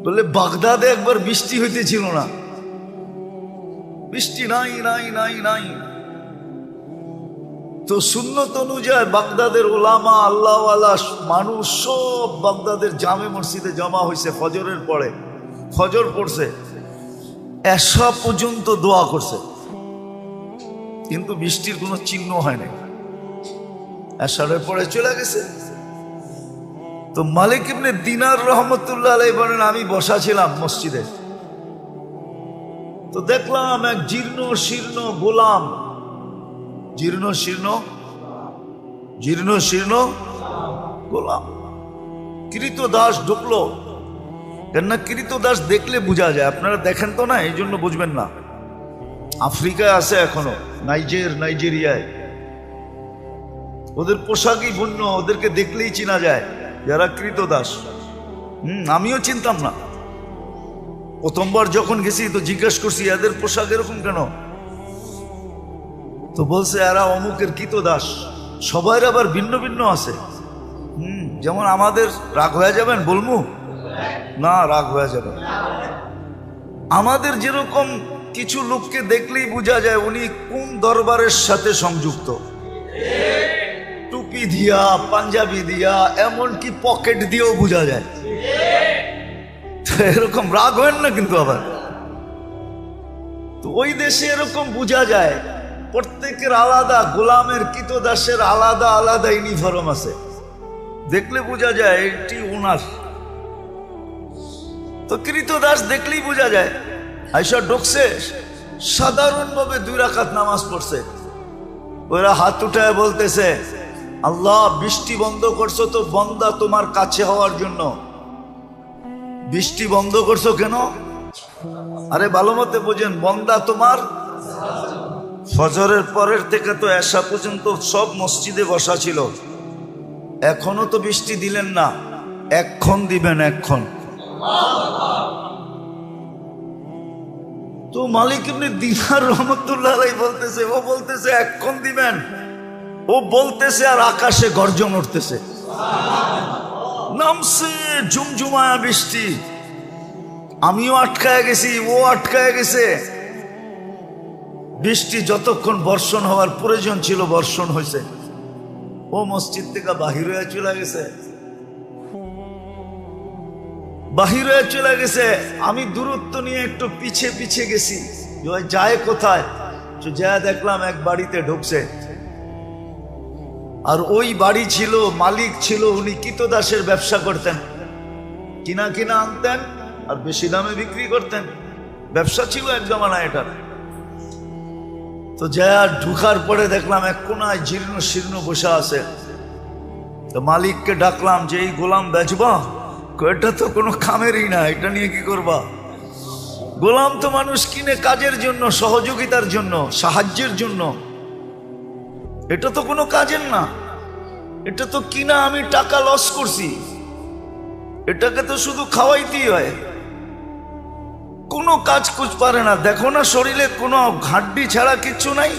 বলে বাগদাদে একবার বৃষ্টি হইতেছিল না, বৃষ্টি নাই নাই নাই নাই। তো সুন্নত অনুযায়ী বাগদাদের ওলামা আল্লাহওয়ালা মানুষ সব বাগদাদের জামে মসজিদে জমা হয়েছে। ফজরের পরে ফজর পড়ছে, এশা পর্যন্ত দোয়া করছে, কিন্তু বৃষ্টির কোনো চিহ্ন হয় নাই। এশারের পরে চলে গেছে। তো মালিক ইবনে দিনার রহমতুল্লাহ আলাইহি বলেন, আমি বসা ছিলাম মসজিদে, তো দেখলাম এক জীর্ণ শীর্ণ গোলাম, জীর্ণ শীর্ণ গোলাম কৃতদাস ঢুকলো। কেননা কৃতদাস দেখলে বোঝা যায়, আপনারা দেখেন তো না, এই জন্য বুঝবেন না। আফ্রিকায় আছে এখনো, নাইজেরিয়ায় ওদের পোশাকই ভিন্ন, ওদেরকে দেখলেই চেনা যায় যারা কৃতদাস। আমিও চিনতাম না, প্রথমবার যখন গেছি তো জিজ্ঞেস করছি এদের পোশাক এরকম কেন, তো বলছে এরা অমুকের কৃতদাস। সবাই আবার ভিন্ন ভিন্ন আছে। যেমন আমাদের রাগ হয়ে যাবেন বলমু না, রাগ হয়ে যাবে। আমাদের যেরকম কিছু লোককে দেখলেই বোঝা যায় উনি কোন দরবারের সাথে সংযুক্ত, টুপি দিয়া, পাঞ্জাবি দিয়া, এমনকি পকেট দিয়েও বোঝা যায়। তো এরকম রাগ হয় না কিন্তু আবার। তো ওই দেশে এরকম বোঝা যায়, প্রত্যেকের আলাদা, গোলামের কৃতদাসের আলাদা আলাদা ইউনিফর্ম আছে, দেখলে বোঝা যায় এটি ওনার। তো কৃতদাস দেখলেই বোঝা যায়। আইসা ঢুকছে, সাধারণভাবে 2 রাকাত নামাজ পড়ছে। ওরা হাত উঠায় বলতেছে, আল্লাহ বৃষ্টি বন্ধ করছো তো বন্দা তোমার কাছে হওয়ার জন্য। বৃষ্টি বন্ধ করছো কেন? আরে ভালো মতে বোঝেন, বন্দা তোমার। ফজরের পরের থেকে তো এশা পর্যন্ত সব মসজিদে বসা ছিল, এখনো তো বৃষ্টি দিলেন না, এক্ষণ দিবেন, এক্ষণ। তো মালিক ইবনে দিনার রহমতুল্লাহ আলাইহি বলতেছে, ও বলতেছে এক্ষণ দিবেন, ও বলতেছে আর আকাশে গর্জন উঠতেছে, নামছে ঝুমঝুমায়া বৃষ্টি। আমিও আটকায় গেছি, ও আটকায় গেছে। বৃষ্টি যতক্ষণ বর্ষণ হওয়ার প্রয়োজন ছিল বর্ষণ হয়েছে। ও মসজিদ থেকে বাহির হয়ে চলে গেছে, বাহির হয়ে চলে গেছে। আমি দূরত্ব নিয়ে একটু পিছে পিছে গেছি, যায় কোথায়, যা দেখলাম এক বাড়িতে ঢুকছে। আর ওই বাড়ি ছিল, মালিক ছিল, উনি কৃতদাসের ব্যবসা করতেন, কিনা কিনা আনতেন আর বেশি দামে বিক্রি করতেন। ব্যবসা ছিল এক জমানা এটা। তো যা ঢুকার পরে দেখলাম এক কোনায় জীর্ণ শীর্ণ বসে আছে। তো মালিককে ডাকলাম যে এই গোলাম বেচবা? এটা তো কোনো কামেরই না, এটা নিয়ে কি করবা? গোলাম তো মানুষ কিনে কাজের জন্য, সহযোগিতার জন্য, সাহায্যের জন্য, এটা তো কোনো কাজের না। এটা তো কিনা আমি টাকা লস করছি, এটাকে তো শুধু খাওয়াইতেই হয়, কোনো কাজ কুছ পারে না। দেখো না শরীরে কোনো হাড্ডি ছাড়া কিচ্ছু নাই।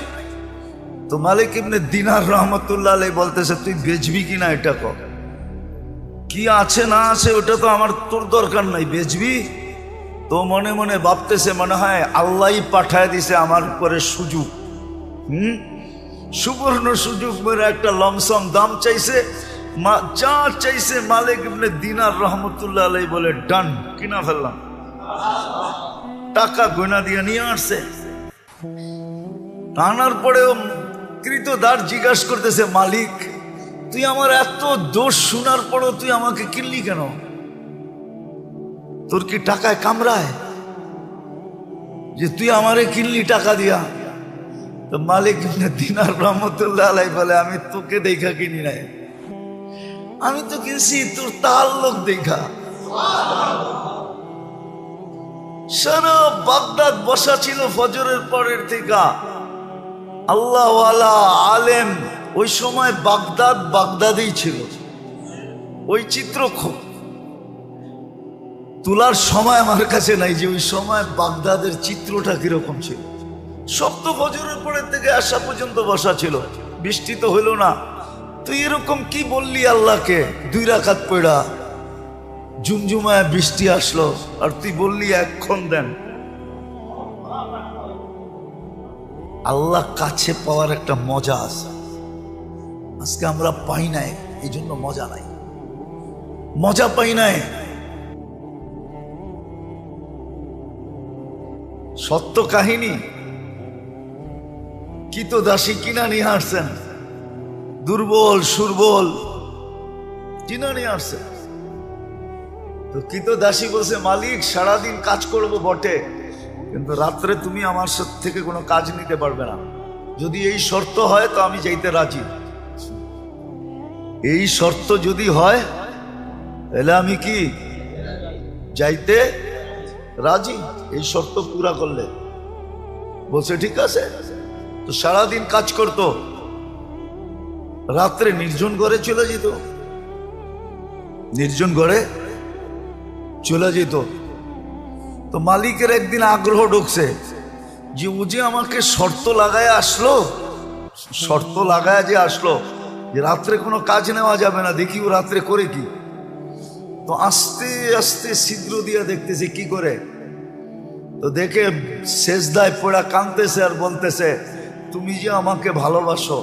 তো মালিক ইবনে দিনার রহমতুল্লাহ আলাইহি বলতেছে, তুই বেচবি কিনা এটা কর, কি আছে না আছে ওটা তো আমার তোর দরকার নাই, বেচবি? তো মনে মনে ভাবতেছে, মনে হয় আল্লাহই পাঠায় দিছে আমার উপরে সুযোগ, সুবর্ণ সুযোগ মেরে একটা লমসম দাম চাইছে, যা চাইছে মালিক ইবনে দিনার রহমতুল্লাহ আলাইহি বলে ডান, কিনা ফেললাম। টাকা গয়না দিয়ে নিয়ে আসছে। আনার পরেও কৃতদাস জিজ্ঞাসা করতেছে, মালিক তুই আমার এত দোষ শোনার পরও তুই আমাকে কিনলি কেন? তোর কি টাকায় কামড়ায় যে তুই আমারে কিনলি টাকা দিয়া? তো মালিক ইবনে দিনার রহমতুল্লাহ আলাইহি বলে, আমি তোকে দেখা কিনি নাই, আমি তো কিনছি তোর তাআল্লুক দেখা। সারা বাগদাদ বসা ছিল ফজরের পরের থেকে আল্লাহওয়ালা আলেম। ওই সময় বাগদাদেই ছিল। ওই চিত্র তোলার সময় আমার কাছে নাই যে ওই সময় বাগদাদের চিত্রটা কিরকম ছিল। সব তো ফজরের পরের থেকে আসা পর্যন্ত বসা ছিল, বৃষ্টি তো হইল না। তুই এরকম কি বললি আল্লাহকে 2 রাকাত পড়া? ঝুমঝুমায় বৃষ্টি আসলো আর তুই বললি এক্ষণ দেন। আল্লাহ কাছে পাওয়ার একটা মজা আছে, আজকে আমরা পাই নাই, এই জন্য মজা নাই, মজা পাই নাই। সত্য কাহিনী, কি তো দাসী কিনা নিয়ে আসছেন, দুর্বল সুরবল কিনা নিয়ে আসছেন। তো কি তো দাসী বলছে, মালিক সারাদিন কাজ করব বটে, কিন্তু রাত্রে তুমি আমার থেকে কোনো কাজ নিতে পারবে না। যদি এই শর্ত হয় তো আমি যাইতে রাজি। এই শর্ত যদি হয় তাহলে আমি কি যাইতে রাজি, এই শর্ত পুরা করলে। বলছে ঠিক আছে। তো সারাদিন কাজ করত, রাত্রে নির্জন ঘরে চলে যেত, নির্জন ঘরে চলে যেত। তো মালিকের একদিন আগ্রহ ঢুকছে যে ও যে আমাকে শর্ত লাগায় আসলো, শর্ত লাগায় যে আসলো যে রাত্রে কোনো কাজ নেওয়া যাবে না, দেখি ও রাত্রে করে কি। তো আস্তে আস্তে ছিদ্র দিয়ে দেখতেছে কি করে। তো দেখে সেজদায় পড়া কাঁদতেছে আর বলতেছে, তুমি যে আমাকে ভালোবাসো।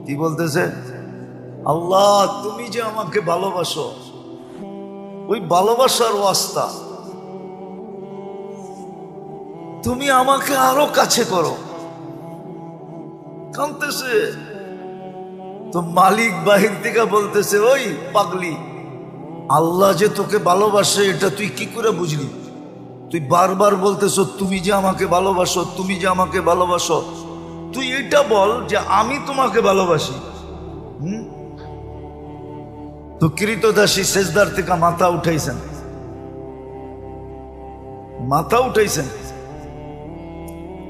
কি বলতেছে? আল্লাহ তুমি যে আমাকে ভালোবাসো, ওই ভালোবাসার ওয়াস্তা তুমি আমাকে আরো কাছে করো। কাঁদতেছে। তো মালিক বাহির থেকে বলতেছে, ওই পাগলি, আল্লাহ যে তোকে ভালোবাসে এটা তুই কি করে বুঝলি? তুই বারবার বলতেছো তুমি যে আমাকে ভালোবাসো, তুমি যে আমাকে ভালোবাসো, তুই এটা বল যে আমি তোমাকে ভালোবাসি। তো কৃতদাসী সেজদার থেকে মাথা উঠাইছেন, মাথা উঠাইছেন,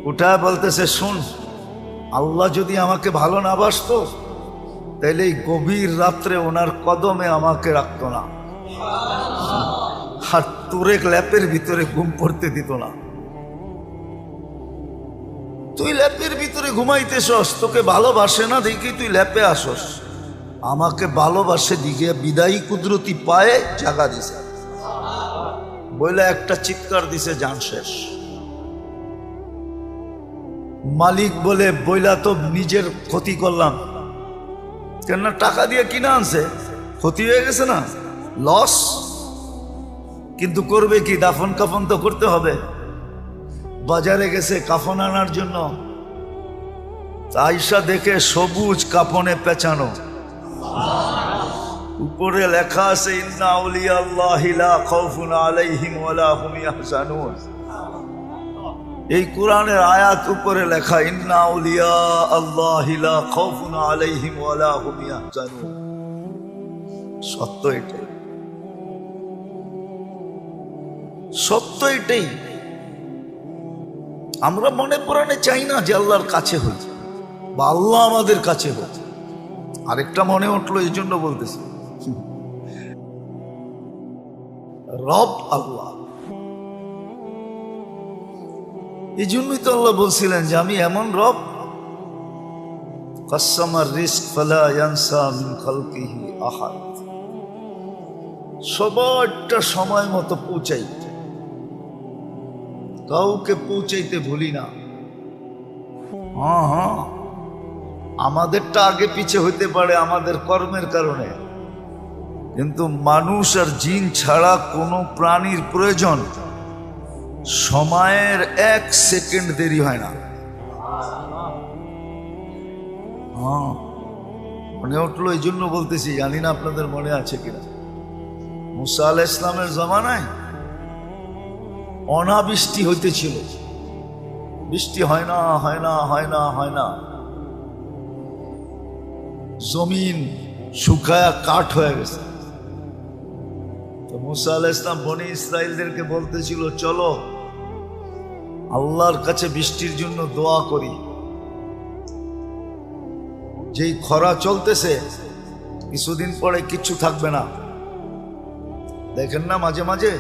উঠায় বলতেছে, শুন, আল্লাহ যদি আমাকে ভালো না বাসতো তাইলে এই গভীর রাত্রে ওনার কদমে আমাকে রাখতো না, আর তোরে ল্যাপের ভিতরে ঘুম পড়তে দিত না। তুই ল্যাপের ভিতরে ঘুমাইতেছস, তোকে ভালোবাসে না দেখি তুই ল্যাপে আসস, আমাকে ভালোবাসে দিকে বিদায়ী কুদরতি পায়ে জাগা দিছে বইলে একটা চিৎকার দিছে, জান শেষ। মালিক বলে, বইলা তো নিজের ক্ষতি করলাম, কেননা টাকা দিয়ে কিনা আনছে, ক্ষতি হয়ে গেছে না, লস। কিন্তু করবে কি, দাফন কাফন তো করতে হবে। বাজারে গেছে কাফন আনার জন্য, আয়সা দেখে সবুজ কাফনে পেঁচানো, উপরে লেখা আছে ইন্না আউলিয়া আল্লাহি লা খাউফুন আলাইহিম ওয়ালা হুম ইয়াহজানুন। এই কোরআনের আয়াত উপরে লেখা ইন্না আউলিয়া আল্লাহি লা খাউফুন আলাইহিম ওয়ালা হুম ইয়াহজানুন। সত্য এটাই, সত্য এটাই। আমরা মনে প্রাণে চাই না যে আল্লাহর কাছে হই বা আল্লাহ আমাদের কাছে হোক। আরেকটা মনে উঠলো, এই জন্য বলতেছি, রব আল্লাহ। এই জন্যই তো আল্লাহ বলছিলেন যে আমি এমন রব, কাসসামার রিজক ফালা ইয়ানসা মিন খালকিহি আহাদ, সবারটা সময় মতো পৌঁছাই, কাউকে পৌঁছাইতে ভুলি না। হ্যাঁ হ্যাঁ, আমাদেরটা আগে পিছে হইতে পারে আমাদের কর্মের কারণে, কিন্তু মানুষ আর জিন ছাড়া কোনো প্রাণীর প্রয়োজন সময়ের 1 সেকেন্ড দেরি হয় না। হ্যাঁ, মনে উঠলো, এই জন্য বলতেছি, জানি না আপনাদের মনে আছে কিনা, মুসা আলাইহিস সালামের জামানায় অনাবৃষ্টি হইতেছিল, বৃষ্টি হয় না হয় না হয় না হয় না, জমিন শুকায়া কাঠ হয়ে গেছে। তো মুসা আলাইহিস সালাম বনি ইসরাইলদেরকে বলতেছিল, চলো আল্লাহর কাছে বৃষ্টির জন্য দোয়া করি। যেই খরা চলতেছে, কিছুদিন পরে কিচ্ছু থাকবে না। দেখেন না মাঝে মাঝে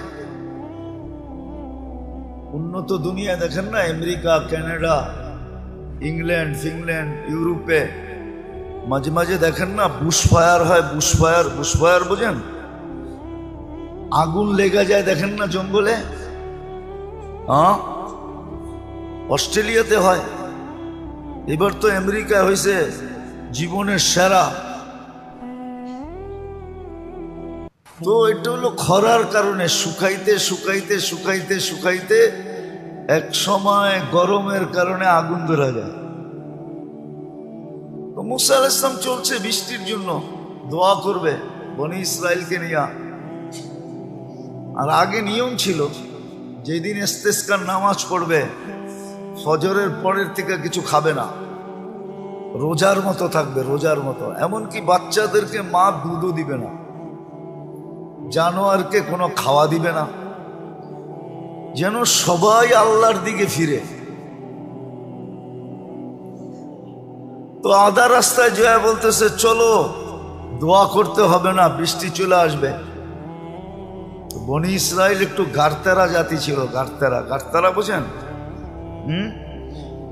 উন্নত দুনিয়া, দেখেন না আমেরিকা, কানাডা, ইংল্যান্ড, ফিনল্যান্ড, ইউরোপে মাঝে মাঝে দেখেন না বুশ ফায়ার হয়, বুশ ফায়ার, বুশ ফায়ার বোঝেন? আগুন লেগে যায়, দেখেন না জঙ্গলে? হ্যাঁ, অস্ট্রেলিয়াতে হয়, এবার তো আমেরিকায় হয়েছে জীবনের সেরা। তো এটা হলো খরার কারণে, শুকাইতে শুকাইতে শুকাইতে শুকাইতে এক সময় গরমের কারণে আগুন ধরা যায়। তো মুসা আলাইহিস সালাম চলছে বৃষ্টির জন্য, দোয়া করবে বনি ইসরাইলকে নিয়ে। আর আগে নিয়ম ছিল, যেদিন ইস্তেসকার নামাজ পড়বে ফজরের পরের থেকে কিছু খাবে না, রোজার মতো থাকবে, রোজার মতো। এমনকি বাচ্চাদেরকে মা দুধও দিবে না, জানোয়ারকে কোনো খাওয়া দিবে না, যেন সবাই আল্লাহর দিকে ফিরে। তো আধা রাস্তায় জয়া বলতেছে চলো, দোয়া করতে হবে না, বৃষ্টি চলে আসবে। বনি ইসরাইল একটু গারতারা জাতি ছিল, গারতারা, গারতারা বুঝেন?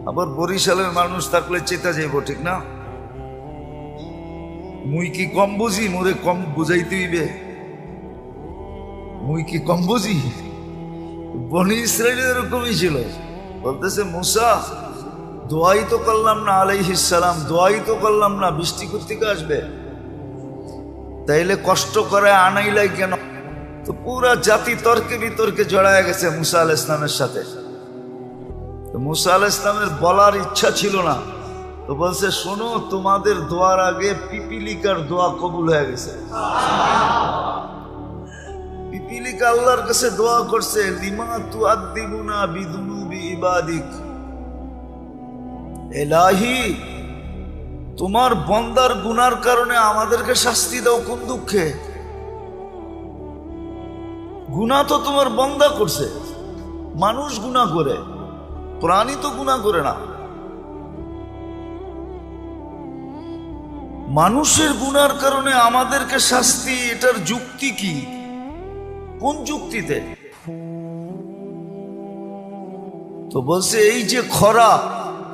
আবার বরিশালের মানুষ থাকলে চেতা যাইব, ঠিক না? মুই কি কম বুঝি, মোরে কম বুঝাইতে হইবে? মুই কি কম বুঝি? বনি ইসরাইল এরকমই ছিল। বলতেছে মুসা, দোয়াই তো করলাম না আলাইহিস সালাম, দোয়াই তো করলাম না, বৃষ্টি কোত্থেকে আসবে? তাইলে কষ্ট করে আনাইলাই কেন? তো পুরা জাতি তর্কে বিতর্কে জড়ায় গেছে মুসা আলাইহিস সালামের সাথে। তো মুসা আলাইহিস সালামের বলার ইচ্ছা ছিল না, তো বলছে শোনো, তোমাদের দোয়ার আগে পিপিলিকার দোয়া কবুল হয়ে গেছে। পিপিলিকা আল্লাহর কাছে দোয়া করছে, লিমা তুআদ্দিবুনা বিদুনুবি ইবাদিক, এলাহি তোমার বন্দার গুনার কারণে আমাদেরকে শাস্তি দাও কোন দুঃখে? গুনাহ তো তোমার বন্দা করছে, মানুষ গুনাহ করে, প্রাণী তো গুনাহ করে না। মানুষের গুনার কারণে আমাদেরকে শাস্তি, এটার যুক্তি কি? কোন যুক্তিতে? তো বলছে এই যে খরা,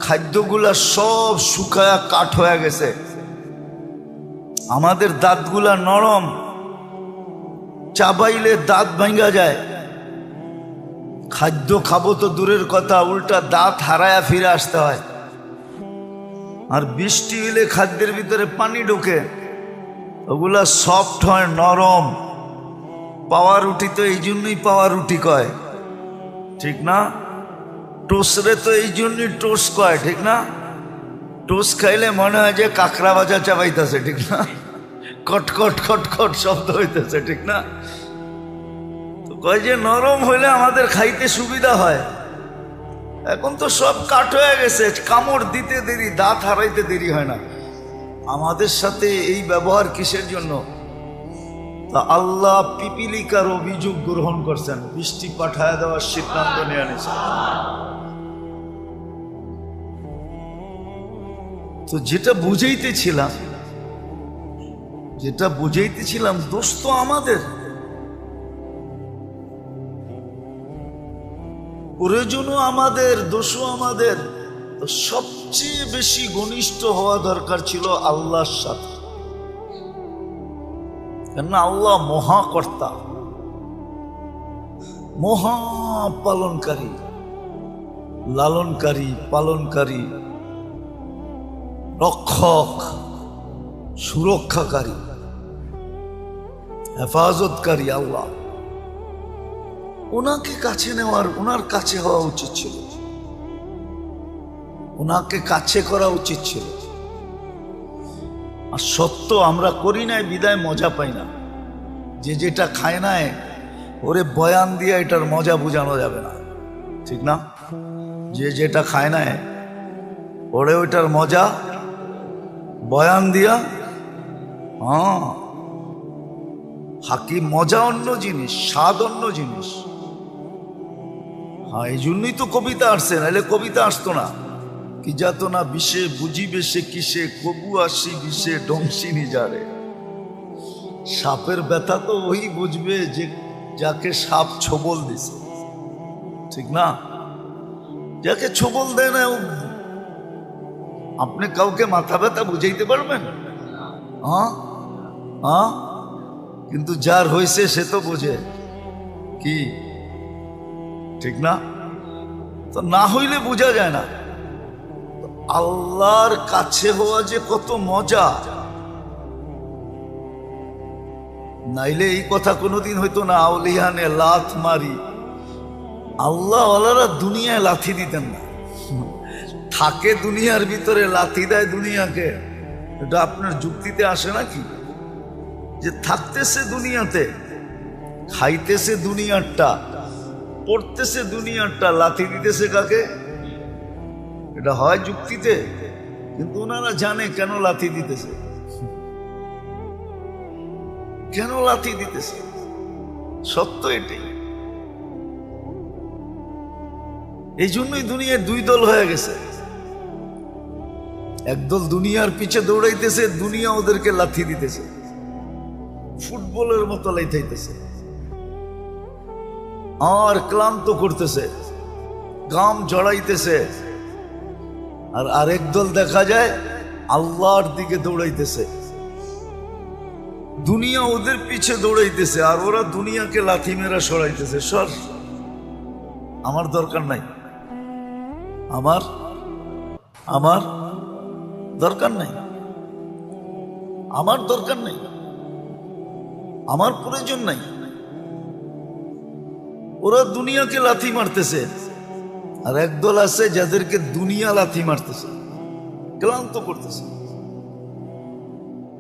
খাদ্যগুলা সব শুকায়া কাঠ হয়ে গেছে, আমাদের দাঁতগুলা নরম, চাবাইলে দাঁত ভাঙ্গা যায়, খাদ্য খাবো তো দূরের কথা, উল্টা দাঁত হারায়া ফিরে আসতে হয়। আর বৃষ্টি হলে খাদ্যের ভিতরে পানি ঢোকে, ওগুলা সফট হয়, নরম। পাওয়া রুটি তো এই জন্যই পাওয়া রুটি কয়, ঠিক না? টোস্টরে তো এই জন্যই টোস্ট কয়, ঠিক না? টোস্ট খাইলে মনে হয় যে কাঁকড়া ভাজা চাবাইতেছে, ঠিক না? কটকট খটখট শব্দ হইতেছে, ঠিক না? তো কয় যে নরম হইলে আমাদের খাইতে সুবিধা হয়। এখন তো সব কাঠ হয়ে গেছে, কামড় দিতে দেরি, দাঁত হারাইতে দেরি হয় না। আমাদের সাথে এই ব্যবহার কিসের জন্য? তা আল্লাহ পিপিলিকার অভিযোগ গ্রহণ করছেন, বৃষ্টি পাঠায় দেওয়ার সিদ্ধান্ত নিয়ে নিয়েছেন। তো যেটা বুঝাইতেছিলাম দোষ তো আমাদের, প্রয়োজনও আমাদের, দোষও আমাদের। তো সবচেয়ে বেশি ঘনিষ্ঠ হওয়া দরকার ছিল আল্লাহর সাথে, কেননা আল্লাহ মহাকর্তা, মহাপালনকারী, লালনকারী, পালনকারী, রক্ষক, সুরক্ষাকারী, হেফাজতকারী আল্লাহ। ওনাকে কাছে নেওয়ার, ওনার কাছে হওয়া উচিত ছিল, ওনাকে কাছে করা উচিত ছিল। আর সত্য আমরা করি নাই বিদায় মজা পাই না। যে যেটা খায় নাই, ওরে বয়ান দিয়ে এটার মজা বোঝানো যাবে না, ঠিক না? যে যেটা খায় নাই, ওরে ওইটার মজা বয়ান দিয়া, হাকি মজা অন্য জিনিস, স্বাদ অন্য জিনিস। এই জন্যই তো কবিতা আসছে, নাহলে কবিতা আসতো না। কি যাত না বিষে বুঝিবে সে কিসে, কবু আসি বিষে ডংসি নিজারে। সাপের ব্যথা তো ওই বুঝবে যে যাকে সাপ ছোবল দিছে, ঠিক না? যাকে ছোবল দেয় না, আপনি কাউকে মাথা ব্যথা বুঝাইতে পারবেন? কিন্তু যার হয়েছে সে তো বোঝে। কি ঠিক না? তো না হইলে বোঝা যায় না আল্লাহর কাছে হওয়া যে কত মজা। নাইলে এই কথা কোনোদিন হইতো না। আউলিয়ানে লাথ মারি, আল্লাহ ওয়ালারা দুনিয়ায় লাথি দিতেন না। থাকে দুনিয়ার ভিতরে, লাথি দেয় দুনিয়াকে। এটা আপনার যুক্তিতে আসে নাকি? যে থাকতেছে দুনিয়াতে, খাইতেছে দুনিয়ারটা, পড়তেছে দুনিয়ারটা, লাথি দিতেছে কাকে? এটা হয় যুক্তিতে? কিন্তু ওনারা জানে কেন লাথি দিতেছে, কেন লাথি দিতেছে। সত্য এটাই। এই জন্যই দুনিয়ায় দুই দল হয়ে গেছে। একদল দুনিয়ার পিছে দৌড়াইতেছে, দুনিয়া ওদেরকে লাথি দিতেছে, ফুটবলের মতো লাইতাইতেছে আর ক্লান্ত করতেছে, গাম জড়াইতেছে। আর আরেক দল দেখা যায় আল্লাহর দিকে দৌড়াইতেছে, দুনিয়া ওদের পিছে দৌড়াইতেছে আর ওরা দুনিয়াকে লাথি মেরা সরাইতেছে। সর, আমার দরকার নাই, আমার আমার দরকার নাই, আমার দরকার নাই, আমার প্রয়োজন নাই। ওরা দুনিয়াকে লাথি মারতেছে আর একদল আছে যাদেরকে দুনিয়া লাথি মারতেছে, ক্লান্ত করতেছে।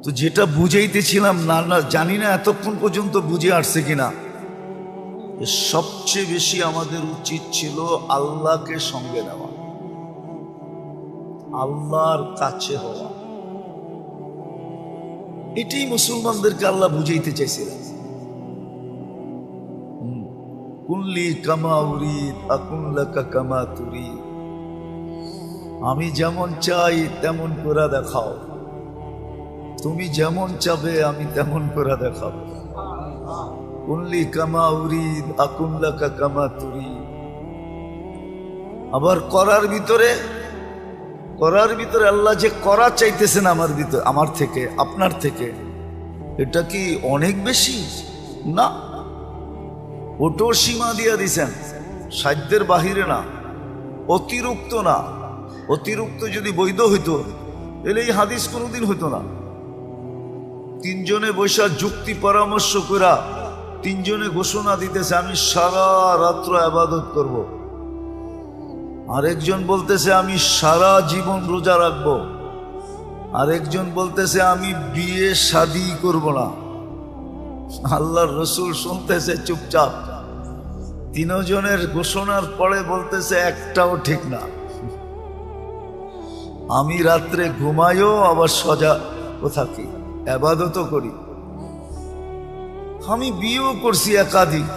তো যেটা বুঝাইতেছিলাম, না না জানি না এতক্ষণ পর্যন্ত বুঝে আসছে কিনা, সবচেয়ে বেশি আমাদের উচিত ছিল আল্লাহকে সঙ্গে নেওয়া, আল্লাহর কাছে হওয়া। এটাই মুসলমানদেরকে আল্লাহ বুঝাইতে চাইছিলেন। কুল্লি কামা উরিদ আকুন লাকা কামা তুরিদ, আমি যেমন চাই তেমন করে দেখাও, তুমি যেমন চাবে আমি তেমন করে দেখাবো। কুল্লি কামা উরিদ আকুন লাকা কামা তুরিদ। আবার করার ভিতরে আল্লাহ যে করা চাইতেছেন আমার ভিতরে, আমার থেকে, আপনার থেকে, এটা কি অনেক বেশি? না, ওটো সীমা দিয়া দিছেন, সাধ্যের বাহিরে না, অতিরিক্ত না। অতিরিক্ত যদি বৈধ হইতো তাহলে এই হাদিস কোনোদিন হইতো না। তিনজনে বৈশা যুক্তি পরামর্শ করা, তিনজনে ঘোষণা দিতেছে আমি সারা রাত্র ইবাদত করব, আরেকজন বলতেছে আমি সারা জীবন রোজা রাখবো, আরেকজন বলতেছে আমি বিয়ে শাদী করব না। আল্লাহর রসুল শুনতেছে চুপচাপ। তিনজনের ঘোষণার পরে বলতেছে একটাও ঠিক না। আমি রাত্রে ঘুমাইও আবার সজাগ থাকি, ইবাদতও করি, আমি বিয়েও করছি একাধিক,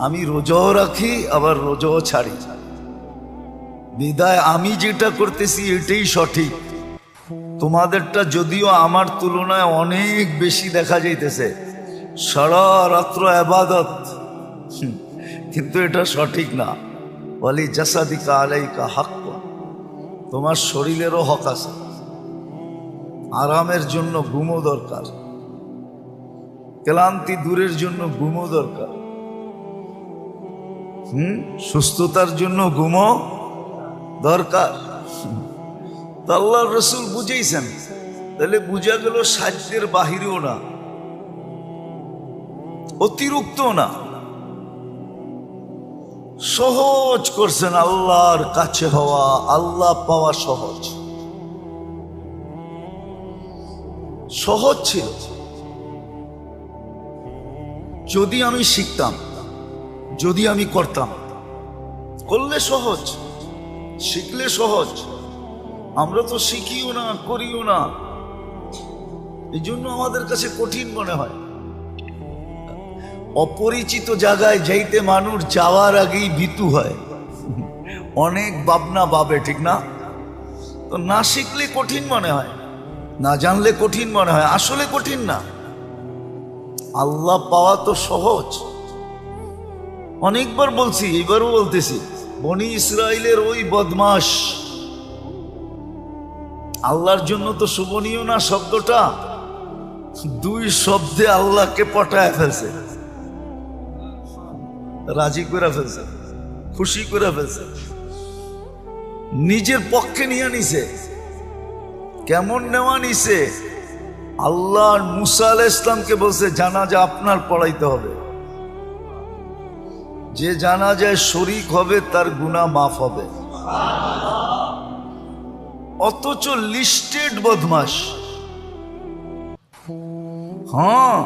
আমি রোজাও রাখি আবার রোজাও ছাড়ি। বিদায় আমি যেটা করতেছি এটাই সঠিক। তোমাদেরটা যদিও আমার তুলনায় অনেক বেশি দেখা যাইতেছে, সারা রাত্র ইবাদত, কিন্তু এটা সঠিক না। ওয়ালি জাসাদিকা আলাইকা হাক্ক, তোমার শরীরেরও হক আছে। আরামের জন্য ঘুমও দরকার, ক্লান্তি দূরের জন্য ঘুমও দরকার, সুস্থতার জন্য ঘুমও দরকার। আল্লাহর রসুল বুঝেইছেন, তাহলে বুঝা গেল সাধ্যের বাহিরেও না, অতিরিক্ত না, সহজ করছেন। আল্লাহর কাছে হওয়া, আল্লাহ পাওয়া সহজ, সহজ ছিল। যদি আমি শিখতাম, যদি আমি করতাম, করলে সহজ, শিখলে সহজ। আমরা তো শিখিও না, করিও না, এই জন্য আমাদের কাছে কঠিন মনে হয়। অপরিচিত জায়গায় যাইতে মানুষ যাওয়ার আগেই ভীতু হয়, অনেক ভাবনা ভাবে, ঠিক না? তো না শিখলে কঠিন মনে হয়, না জানলে কঠিন মনে হয়। আসলে কঠিন না, আল্লাহ পাওয়া তো সহজ। অনেকবার বলছি, এবারও বলতেছি, বনি ইসরাইলের ওই বদমাশ, আল্লাহর জন্য তো শোভনীয় না শব্দটা, দুই শব্দে আল্লাহকে পটায় ফেলছে। রাজি করে ফেলছে, খুশি করে ফেলছে, নিজের পক্ষে নিয়ে নিছে। কেমন নেওয়া নিছে? আল্লাহ মুসা আলাইহিস সালামকে বলছে জানাজা আপনার পড়াইতে হবে, যে জানাজায় শরীক হবে তার গুনাহ মাফ হবে। অথচ লিস্টেড বদমাশ। হ্যাঁ,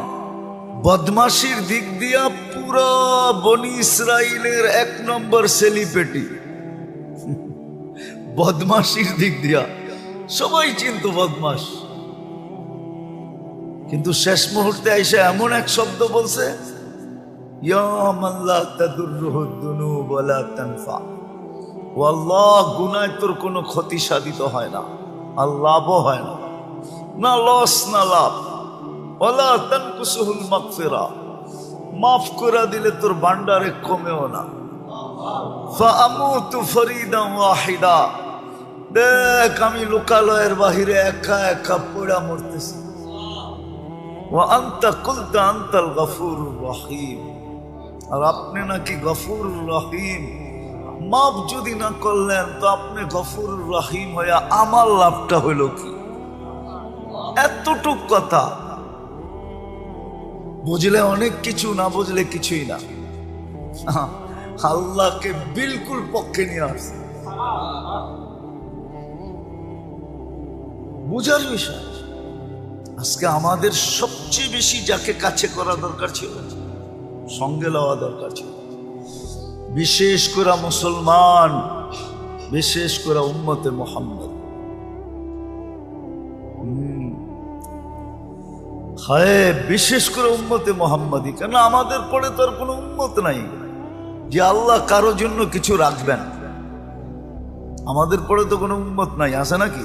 বদমাশির দিক দিয়া পুরো বনি ইসরাইলের 1 নম্বর সেলিব্রিটি। বদমাশির দিক দিয়া সবাই চিনত বদমাশ, কিন্তু শেষ মুহূর্তে এসে এমন এক শব্দ বলছে, ইয়া মান লা তাদুররুহু যুনুব ওয়া লা তানফা। ও আল্লাহ, গুনায় তোর কোনো ক্ষতি সাধিত হয় না, আর লাভও হয় না, না লস না লাভ। ওয়ালা তানকুসুহুল মাগফিরা, মাফ করে দিলে তোর ভান্ডারে কমেও না। ফাআমুতু ফরিদান ওয়াহিদা, দেখ আমি লোকালয়ের বাহিরে একা একা পড়া মরতেছি। ওয়া আনতা কুলতা আনতাল গফুরুর রহিম, আর আপনি নাকি গফুরুর রহিম। মাফ যদি না করলেন তো আপনি গফুরুর রহিম হইয়া আমার লাভটা হইল কি? এতটুক কথা বুঝলে অনেক কিছু, না বুঝলে কিছুই না। আল্লাহকে বিলকুল পক্ষে নিয়ে আসছে, বুঝার বিষয়। আজকে আমাদের সবচেয়ে বেশি যাকে কাছে করা দরকার ছিল, সঙ্গে লওয়া দরকার ছিল, বিশেষ করে মুসলমান, বিশেষ করে উম্মতে মুহাম্মদ। হায়, বিশেষ করে উম্মতে মুহাম্মাদি। কেন আমাদের পরে তো আর কোনো উম্মত নাই যে আল্লাহ কারোর জন্য কিছু রাখবেন। আমাদের পরে তো কোনো উম্মত নাই, আছে নাকি?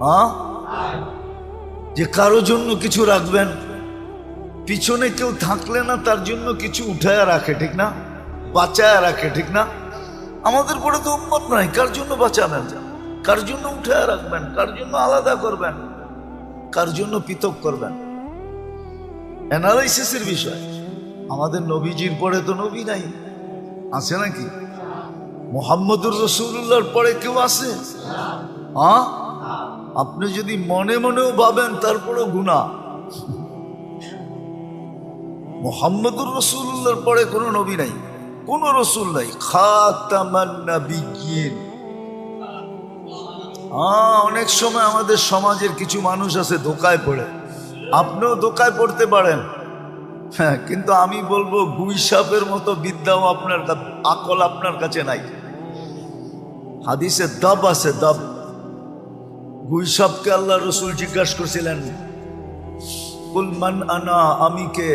হ্যাঁ, যে কারোর জন্য কিছু রাখবেন। পিছনে কেউ থাকলে না তার জন্য কিছু উঠায় রাখে, ঠিক না? বাঁচায় রাখে, ঠিক না? আমাদের পরে তো উম্মত নাই, কার জন্য বাঁচাবেন, কার জন্য উঠায় রাখবেন, কার জন্য আলাদা করবেন, কার জন্য পৃথক করবেন? অ্যানালাইসিসের বিষয়। আমাদের নবীজির পরে তো নবী নাই, আছে নাকি? মুহাম্মদুর রাসূলুল্লাহর পরে কেউ আছে? হ্যাঁ, আপনি যদি মনে মনেও ভাবেন তারপরেও গুনাহ। মুহাম্মদুর রাসূলুল্লাহর পরে কোনো নবী নাই, কোনো রসুল নাই, খাতামান নাবিয়্যিন। অনেক সময় আমাদের সমাজের কিছু মানুষ আছে ধোকায় পড়ে, আপনিও ধোকায় পড়তে পারেন। হ্যাঁ, কিন্তু আমি বলবো গুই সাপের মতো বিদ্যাও আপনার, আকল আপনার কাছে নাই। হাদিসে দাব আছে, দাব। গুই সাপকে আল্লাহ রসুল জিজ্ঞাসা করছিলেন, কুল মান আনা, আমি কে?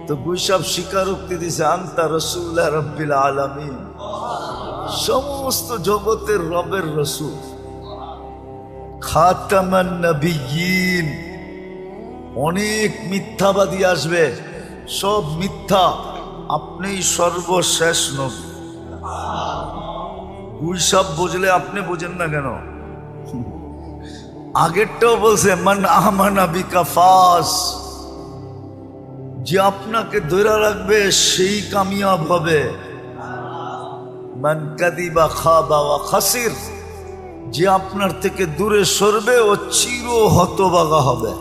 তো গুই সাপ স্বীকারোক্তি দিছে, আনতা রাসূলুল্লাহ রাব্বিল আলামিন, সমস্ত জগতের রবের রসুল, খাতামান নাবিয়্যিন। অনেক মিথ্যাবাদী আসবে, সব মিথ্যা, আপনিই সর্বশেষ নবী। গুই সাপ বুঝলে আপনি বোঝেন না কেন? আগেরটাও বলছে মান আমানা বিকা ফাস, যে আপনাকে ধরে রাখবে সেই কামিয়াব হবে। মান কাদিবা খাবা ওয়া খাসির, যে আপনার থেকে দূরে সরবে ও চির হতভাগা হবে।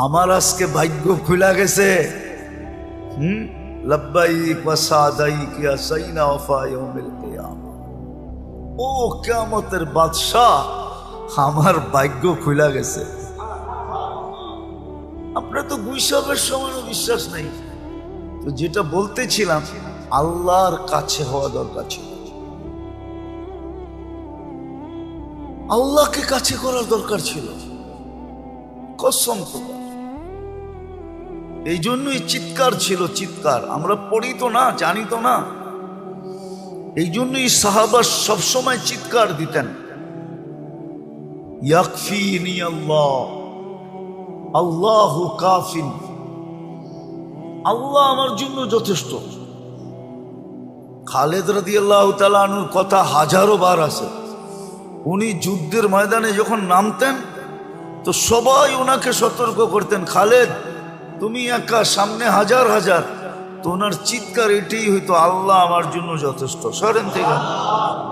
আমার আজকে ভাগ্য খুলে গেছে। লাব্বাইক ওয়া সাদাইক ইয়া সাইনা ওয়া ইয়াউমিল কিয়ামা। ও কিয়ামতের বাদশা, আমার ভাগ্য খুলে গেছে। আপনার তো গুই সাপের সমানও বিশ্বাস নেই। তো যেটা বলতেছিলাম, আল্লাহর কাছে হওয়া দরকার ছিল, আল্লাহকে কাছে করার দরকার ছিল, কসম খোদা। এই জন্যই চিৎকার ছিল, চিৎকার। আমরা পড়ি তো না, জানি তো না। এই জন্যই সাহাবা সবসময় চিৎকার দিতেন, ইয়াকফিনি আল্লাহ, আল্লাহু কাফিন, আল্লাহ আমার জন্য যথেষ্ট। খালেদ রাদিয়াল্লাহু তাআলা আনহুর কথা হাজারো বার আছে। উনি যুদ্ধের ময়দানে যখন নামতেন তো সবাই ওনাকে সতর্ক করতেন, খালেদ তুমি একা, সামনে হাজার হাজার, তো ওনার চিৎকার এটাই হইতো, আল্লাহ আমার জন্য যথেষ্ট, সরেন থেকে।